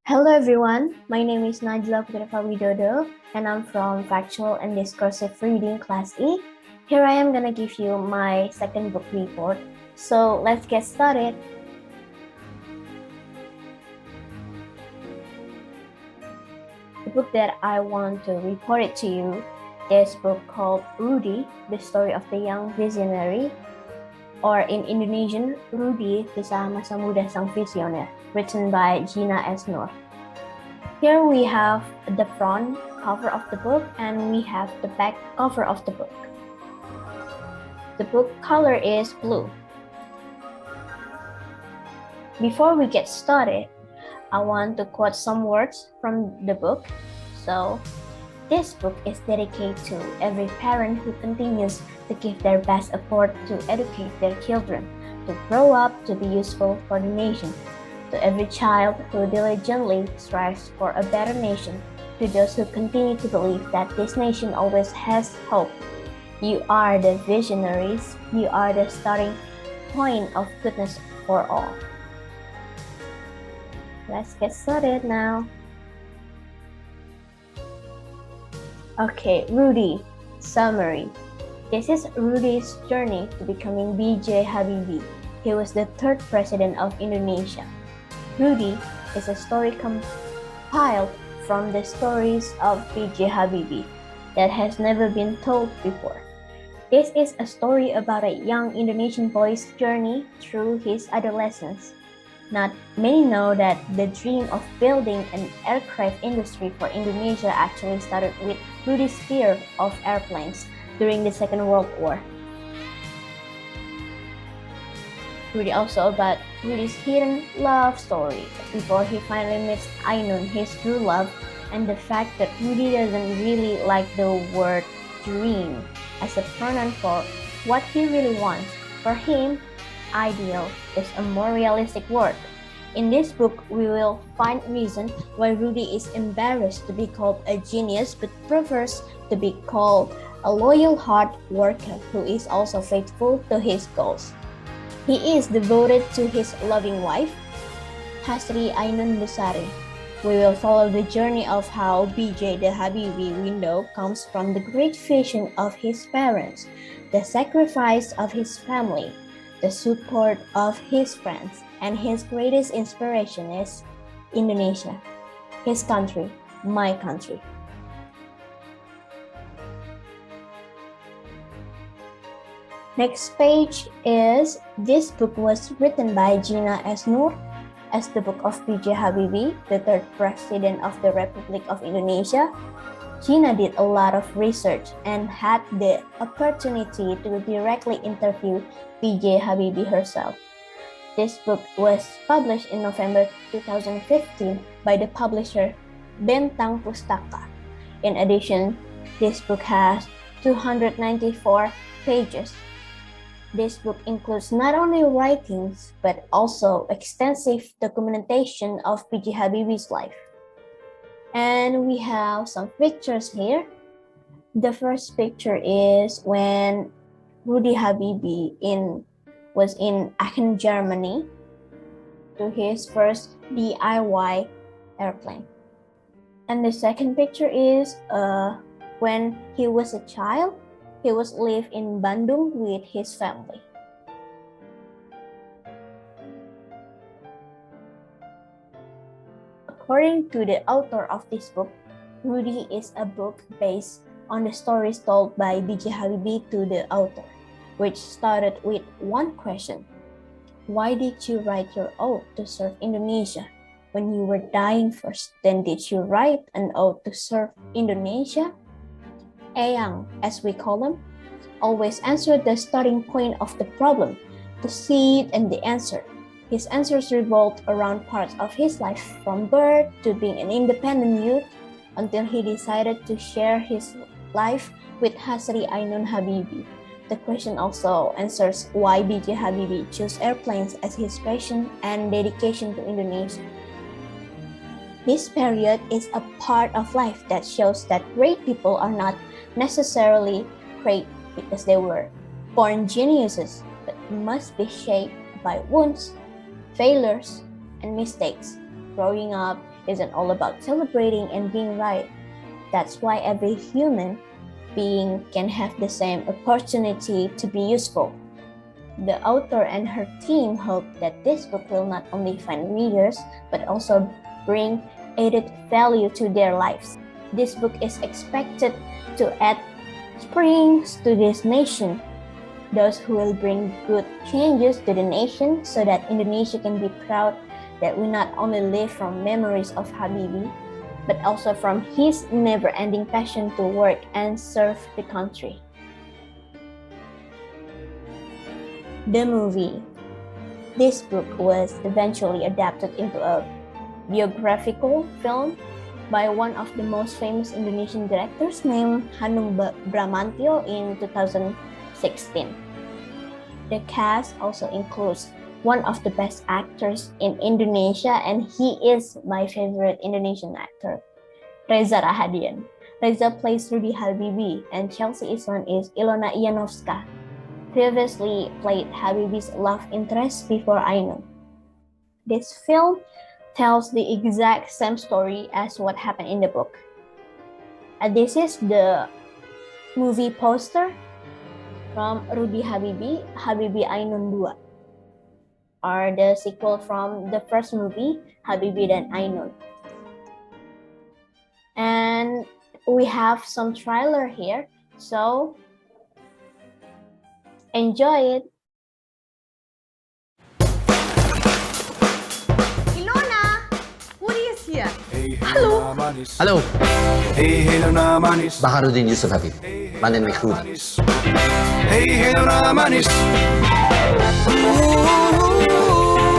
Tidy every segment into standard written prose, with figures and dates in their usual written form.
Hello everyone, my name is NAJLAA PUTRIHERVA WIDODO and I'm from Factual and Discursive Reading Class E. Here I am gonna give you my second book report. So let's get started. The book that I want to report it to you is a book called Rudy, the story of the young visionary, or in Indonesian, Rudy, Kisah Muda sang visioner, written by Gina and Noer. Here we have the front cover of the book and we have the back cover of the book. The book color is blue. Before we get started, I want to quote some words from the book. So, this book is dedicated to every parent who continues to give their best effort to educate their children, to grow up to be useful for the nation, to every child who diligently strives for a better nation, to those who continue to believe that this nation always has hope. You are the visionaries, you are the starting point of goodness for all. Let's get started now. Okay, Rudy, summary. This is Rudy's journey to becoming B.J. Habibie. He was the third president of Indonesia. Rudy is a story compiled from the stories of B.J. Habibie that has never been told before. This is a story about a young Indonesian boy's journey through his adolescence. Not many know that the dream of building an aircraft industry for Indonesia actually started with Rudy's fear of airplanes during the Second World War. Rudy also about Rudy's hidden love story before he finally meets Ainun, his true love, and the fact that Rudy doesn't really like the word dream as a pronoun for what he really wants. For him, ideal is a more realistic word. In this book, we will find reason why Rudy is embarrassed to be called a genius but prefers to be called a loyal hard worker who is also faithful to his goals. He is devoted to his loving wife, Hasri Ainun Besari. We will follow the journey of how B.J. the Habibie window comes from the great vision of his parents, the sacrifice of his family, the support of his friends, and his greatest inspiration is Indonesia, his country, my country. Next page is, this book was written by Gina as Noer as the book of B.J. Habibie, the third president of the Republic of Indonesia. Gina did a lot of research and had the opportunity to directly interview B.J. Habibie herself. This book was published in November 2015 by the publisher Bentang Pustaka. In addition, this book has 294 pages. This book includes not only writings, but also extensive documentation of B.J. Habibie's life. And we have some pictures here. The first picture is when Rudy Habibie was in Aachen, Germany, to his first DIY airplane. And the second picture is when he was a child. He was live in Bandung with his family. According to the author of this book, Rudy is a book based on the stories told by B.J. Habibie to the author, which started with one question. Why did you write your oath to serve Indonesia when you were dying first? Then did you write an oath to serve Indonesia? Eyang, as we call him, always answered the starting point of the problem, the seed and the answer. His answers revolved around parts of his life from birth to being an independent youth until he decided to share his life with Hasri Ainun Habibie. The question also answers why B.J. Habibie chose airplanes as his passion and dedication to Indonesia. This period is a part of life that shows that great people are not necessarily great because they were born geniuses, but must be shaped by wounds, failures, and mistakes. Growing up isn't all about celebrating and being right. That's why every human being can have the same opportunity to be useful. The author and her team hope that this book will not only find readers, but also bring added value to their lives. This book is expected to add springs to this nation, those who will bring good changes to the nation so that Indonesia can be proud that we not only live from memories of Habibie, but also from his never-ending passion to work and serve the country. The movie. This book was eventually adapted into a biographical film by one of the most famous Indonesian directors named Hanung Bramantyo in 2016. The cast also includes one of the best actors in Indonesia, and he is my favorite Indonesian actor, Reza Rahadian. Reza plays Rudy Habibie, and Chelsea Islan is Ilona Ianovska, previously played Habibie's love interest before Ainun. This film tells the exact same story as what happened in the book. This is the movie poster from Rudy Habibie, Habibie Ainun 2, or the sequel from the first movie, Habibie dan Ainun. And we have some trailer here, so enjoy it. Halo. Hey, hello na manis. Baharudin Yusuf Habib. My name is Rudy. Hey, hello na manis.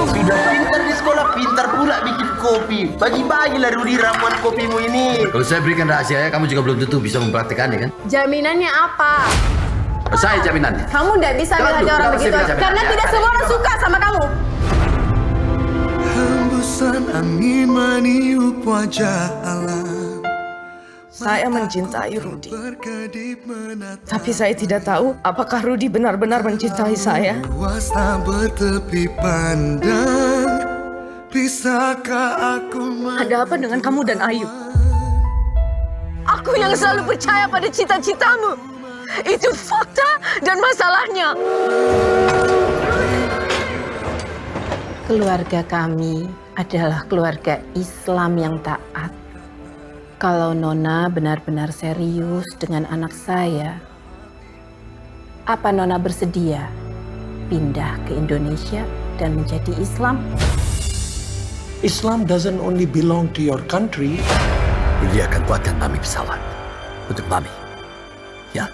Sudah pintar di sekolah, pintar pula bikin kopi. Bagi-bagilah Rudy ramuan kopimu ini. Kalau saya berikan rahasia, kamu juga belum tentu bisa mempraktikannya kan? Jaminannya apa? Saya jaminannya. Kamu tidak bisa bilang orang begitu karena tidak semua orang suka sama kamu. Hembusan angin meniup wajah alam. Saya mencintai Rudy. Tapi saya tidak tahu apakah Rudy benar-benar mencintai saya. Puasa bertepi pandang. Bisakah aku Ada apa dengan kamu dan Ayu? Aku yang selalu percaya pada cita-citamu. Itu fakta dan masalahnya. Keluarga kami adalah keluarga Islam yang taat. Kalau Nona benar-benar serius dengan anak saya, apa Nona bersedia pindah ke Indonesia dan menjadi Islam? Islam doesn't only belong to your country. Dia akan buatkan Mami pesawat. Untuk Mami. Ya.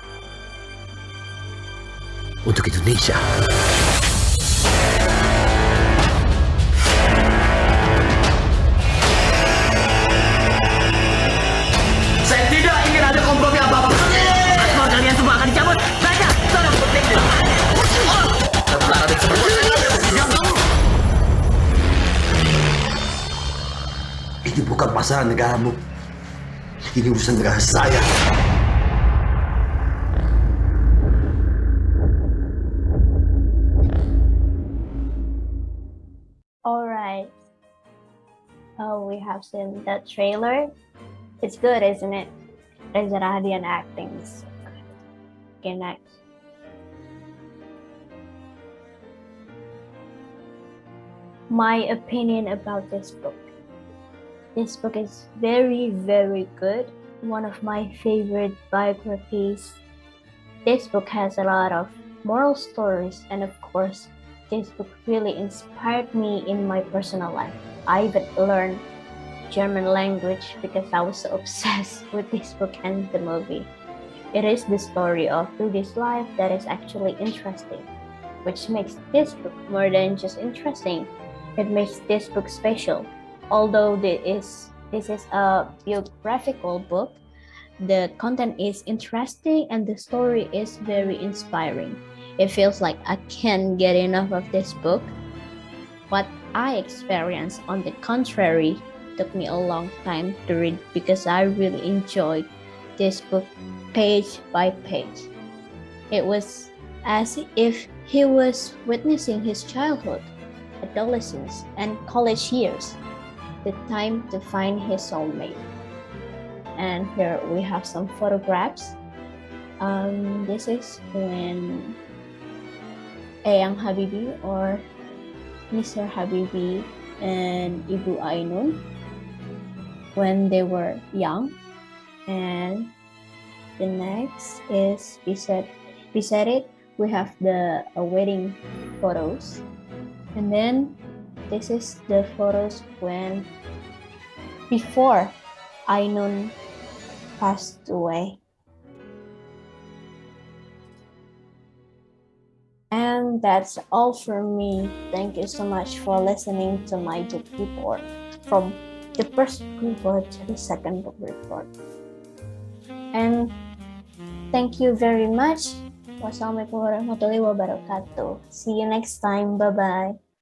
Untuk Indonesia. Saya tidak ingin ada kompromi apapun. Semua kalian semua akan dicabut. Raja, tolong protect. Ini bukan masalah negaramu. Ini urusan negara saya. Alright. Oh, we have seen that trailer. It's good, isn't it? Reza Rahadian acting is so good. Okay, next. My opinion about this book. This book is very, very good. One of my favorite biographies. This book has a lot of moral stories, and of course, this book really inspired me in my personal life. I even learned German language because I was so obsessed with this book and the movie. It is the story of Rudy's life that is actually interesting, which makes this book more than just interesting. It makes this book special. Although this is a biographical book, the content is interesting and the story is very inspiring. It feels like I can't get enough of this book. What I experienced, on the contrary, took me a long time to read because I really enjoyed this book page by page. It was as if he was witnessing his childhood, adolescence, and college years. the time to find his soulmate. And here we have some photographs. This is when Eyang Habibie or Mr. Habibie and Ibu Ainun when they were young. And the next is beside it we have the wedding photos. And then this is the photos when before Ainun passed away. And that's all for me. Thank you so much for listening to my book report, from the first report to the second book report. And thank you very much. Wassalamualaikum warahmatullahi wabarakatuh. See you next time. Bye-bye.